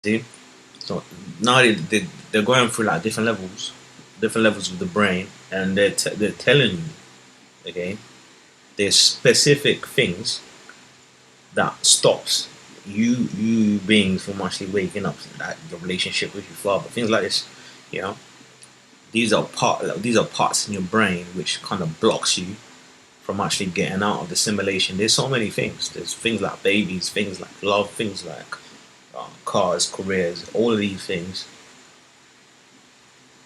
See, so now they're going through like different levels of the brain, and they're telling you, okay, there's specific things that stops you beings from actually waking up, like your relationship with your father, things like this. You know, these are parts in your brain which kind of blocks you from actually getting out of the simulation. There's so many things. There's things like babies, things like love, things like cars, careers, all of these things.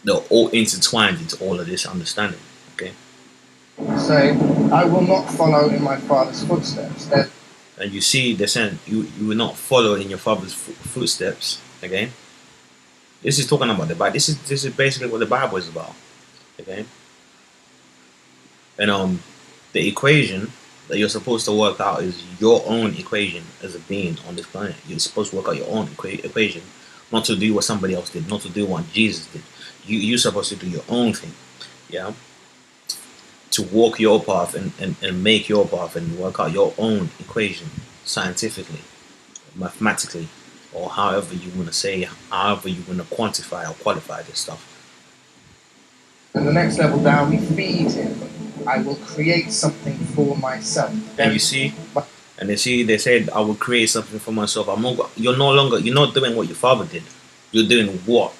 They're all intertwined into all of this understanding. Okay, Say, I will not follow in my father's footsteps. and you see, they're saying you will not follow in your father's footsteps. Okay, this is talking about the Bible. This is basically what the Bible is about. Okay, and the equation that you're supposed to work out is your own equation as a being on this planet. You're supposed to work out your own equation, not to do what somebody else did, not to do what Jesus did. You're supposed to do your own thing. Yeah, to walk your path and make your path and work out your own equation scientifically, mathematically, or however you want to say, however you want to quantify or qualify this stuff. And the next level down, we feed him. I will create something for myself. And you see, and you see, they said, "I will create something for myself." I'm not. You're no longer. You're not doing what your father did. You're doing what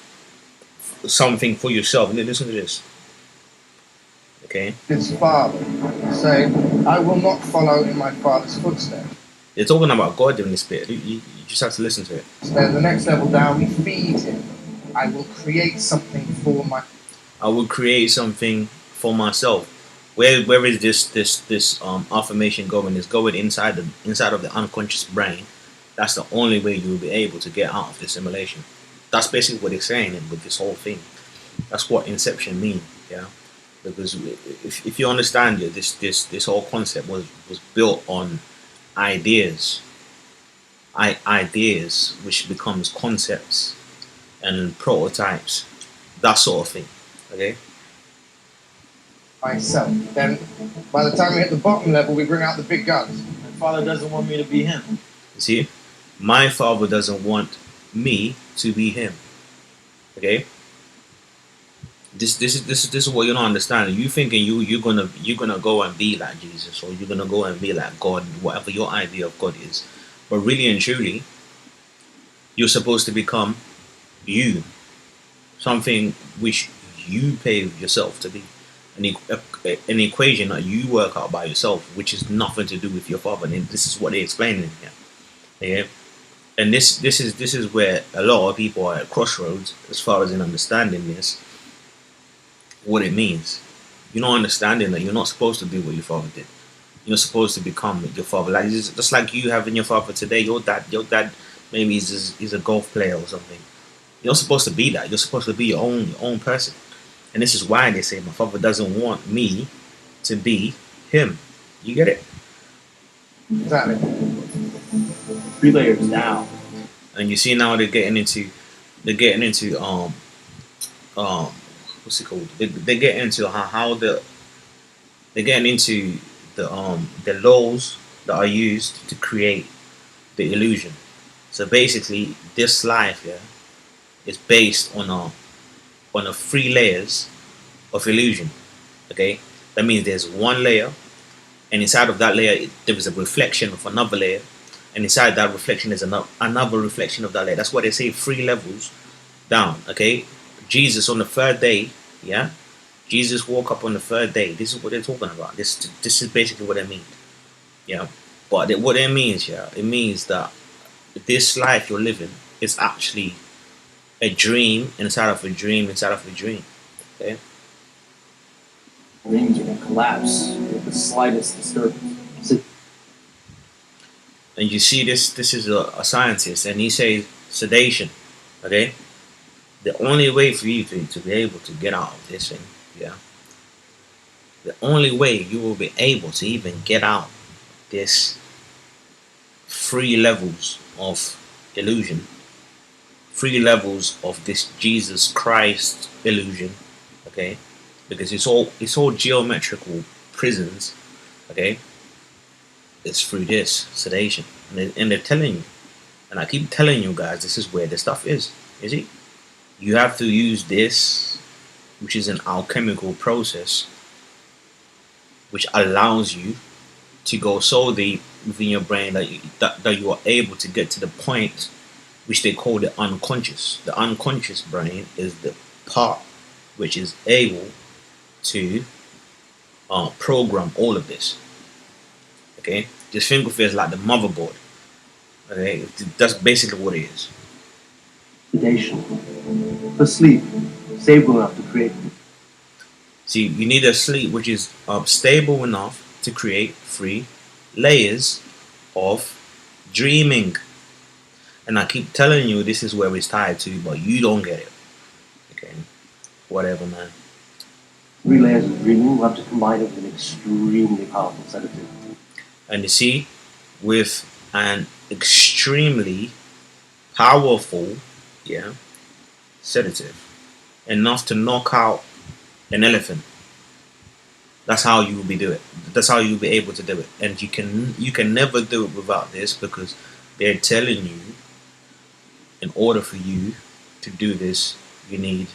something for yourself. And listen to this. Okay. His father, say, I will not follow in my father's footsteps. They're talking about God doing this bit. You just have to listen to it. Then the next level down, we feed him. I will create something for my. I will create something for myself. Where is this affirmation going? It's going inside of the unconscious brain. That's the only way you will be able to get out of the simulation. That's basically what they're saying with this whole thing. That's what inception means. Yeah, because if you understand it, this whole concept was built on ideas, ideas which becomes concepts and prototypes, that sort of thing. Okay. Myself. Then, by the time we hit the bottom level, we bring out the big guns. My father doesn't want me to be him. You see, my father doesn't want me to be him. Okay. This is what you're not understanding. You thinking you're gonna go and be like Jesus, or you're gonna go and be like God, whatever your idea of God is. But really and truly, you're supposed to become you, something which you pave yourself to be, an equation that you work out by yourself, which is nothing to do with your father. And this is what they're explaining here. Yeah, and this is where a lot of people are at crossroads as far as in understanding this, what it means. You're not understanding that you're not supposed to do what your father did. You're supposed to become your father. Like just like you having your father today. Your dad maybe he's a golf player or something. You're not supposed to be that. You're supposed to be your own person. And this is why they say my father doesn't want me to be him. You get it? Exactly. 3 layers down. And you see now they're getting into what's it called? They get into how they're getting into the laws that are used to create the illusion. So basically, this life, yeah, is based on a 3 layers of illusion. Okay, that means there's one layer, and inside of that layer there is a reflection of another layer, and inside that reflection is another reflection of that layer. That's why they say 3 levels down. Okay, Jesus on the third day, yeah, Jesus woke up on the third day. This is what they're talking about. This is basically what it means. Yeah, but what it means, yeah, it means that this life you're living is actually a dream inside of a dream inside of a dream. Okay, Dreams are going to collapse with the slightest disturbance. and you see this is a scientist, and he says sedation. Okay, the only way for you to be able to get out of this thing, yeah, the only way you will be able to even get out this 3 levels of illusion, 3 levels of this Jesus Christ illusion, okay, because it's all geometrical prisons, okay, it's through this sedation, and they're telling you, And I keep telling you guys, this is where the stuff is. You see, you have to use this, which is an alchemical process, which allows you to go so deep within your brain that you are able to get to the point which they call the unconscious. The unconscious brain is the part which is able to program all of this. Okay, just think of it as like the motherboard. Okay, that's basically what it is. Foundation for sleep, stable enough to create. See, you need a sleep which is stable enough to create 3 layers of dreaming. And I keep telling you this is where it's tied to, but you don't get it. Okay, whatever, man. 3 layers of dreaming, we'll have to combine it with an extremely powerful sedative. And you see, with an extremely powerful, sedative, enough to knock out an elephant. That's how you will be doing it. That's how you'll be able to do it. And you can never do it without this, because they're telling you, in order for you to do this, you need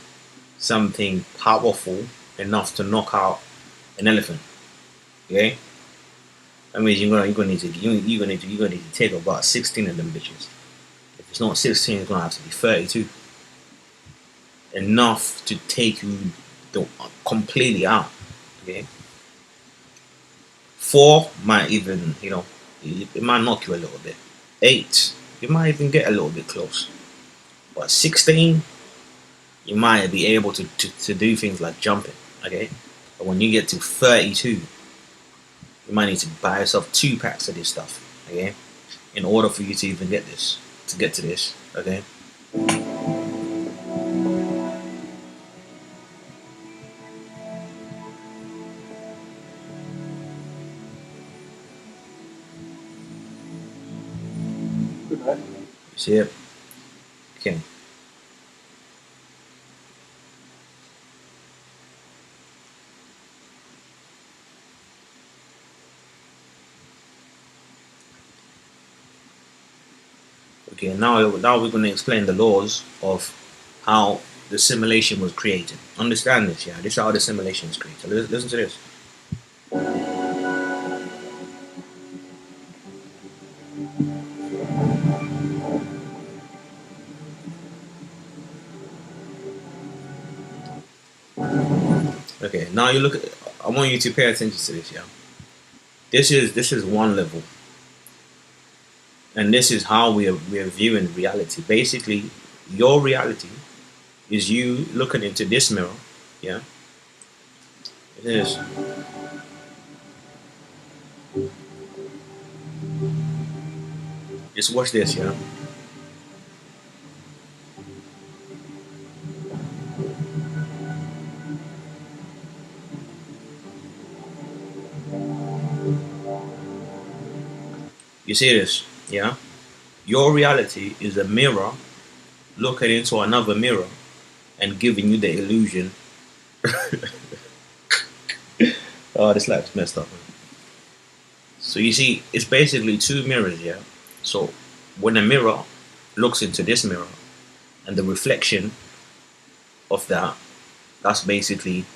something powerful enough to knock out an elephant. Okay? That means you're gonna need to take about 16 of them bitches. If it's not 16, it's gonna have to be 32. Enough to take you completely out. Okay? 4 might even, it might knock you a little bit. 8, you might even get a little bit close. But 16, you might be able to do things like jumping. Okay? But when you get to 32, you might need to buy yourself 2 packs of this stuff. Okay? In order for you to even get to this. Okay? You see it? Okay. Okay, now we're going to explain the laws of how the simulation was created. Understand this, yeah? This is how the simulation is created. Listen to this. Okay, now you look at. I want you to pay attention to this, yeah. This is one level, and this is how we are viewing reality. Basically, your reality is you looking into this mirror, yeah. It is. Just watch this, yeah. You see this, yeah? Your reality is a mirror looking into another mirror and giving you the illusion. Oh, this life's messed up, man. So you see, it's basically 2 mirrors, yeah? So when a mirror looks into this mirror and the reflection of that's basically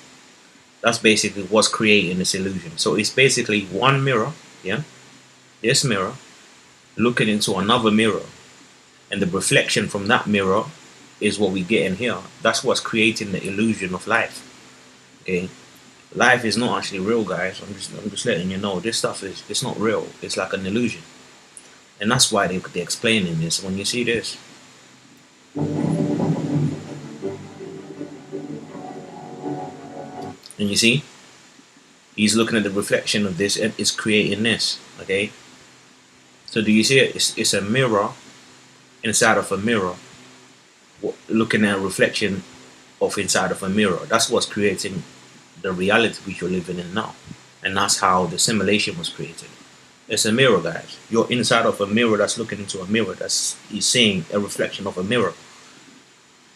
what's creating this illusion. So it's basically one mirror, yeah? This mirror looking into another mirror, and the reflection from that mirror is what we get in here. That's what's creating the illusion of life. Okay, life is not actually real, guys. I'm just letting you know, this stuff it's not real. It's like an illusion, and that's why they're explaining this. When you see this, and you see, he's looking at the reflection of this, and it's creating this. Okay. So do you see it? It's a mirror inside of a mirror, looking at a reflection of inside of a mirror. That's what's creating the reality which you're living in now. And that's how the simulation was created. It's a mirror, guys. You're inside of a mirror that's looking into a mirror. He's seeing a reflection of a mirror.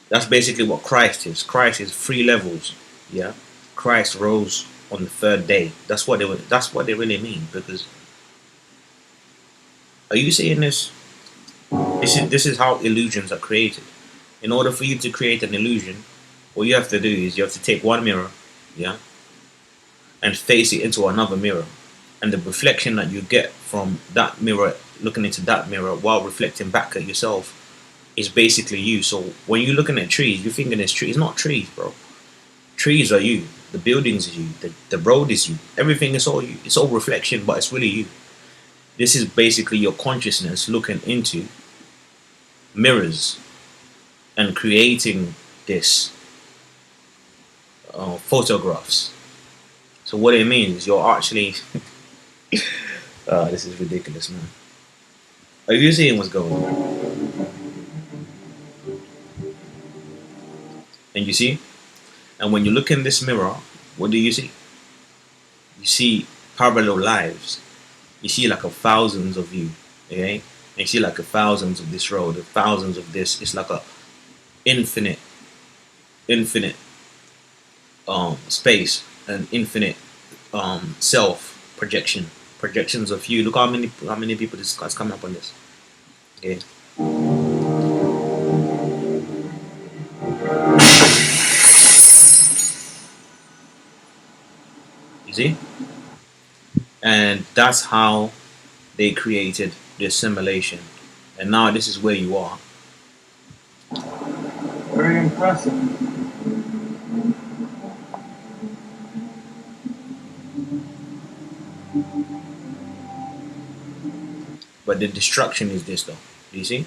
That's basically what Christ is. Christ is 3 levels. Yeah? Christ rose on the 3rd day. That's what they really mean, because are you seeing this? This is how illusions are created. In order for you to create an illusion, what you have to do is you have to take one mirror, yeah, and face it into another mirror, and the reflection that you get from that mirror, looking into that mirror while reflecting back at yourself, is basically you. So when you're looking at trees, you're thinking it's trees. It's not trees, bro. Trees are you. The buildings are you. The road is you. Everything is all you. It's all reflection, but it's really you. This is basically your consciousness looking into mirrors and creating this photographs. So what it means is you're actually. This is ridiculous, man. Are you seeing what's going on? And you see, and when you look in this mirror, what do you see? You see parallel lives. You see like a thousands of you, okay? And you see like a thousands of this road, a thousands of this. It's like a infinite, infinite space, and infinite self projections of you. Look how many people this has come up on this. Okay. You see? And that's how they created the simulation. And now this is where you are. Very impressive. But the destruction is this though. Do you see?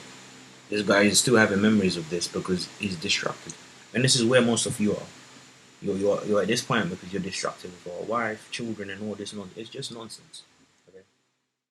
This guy is still having memories of this because he's distracted. And this is where most of you are. You're at this point because you're distracted with your wife, children, and all this nonsense. It's just nonsense.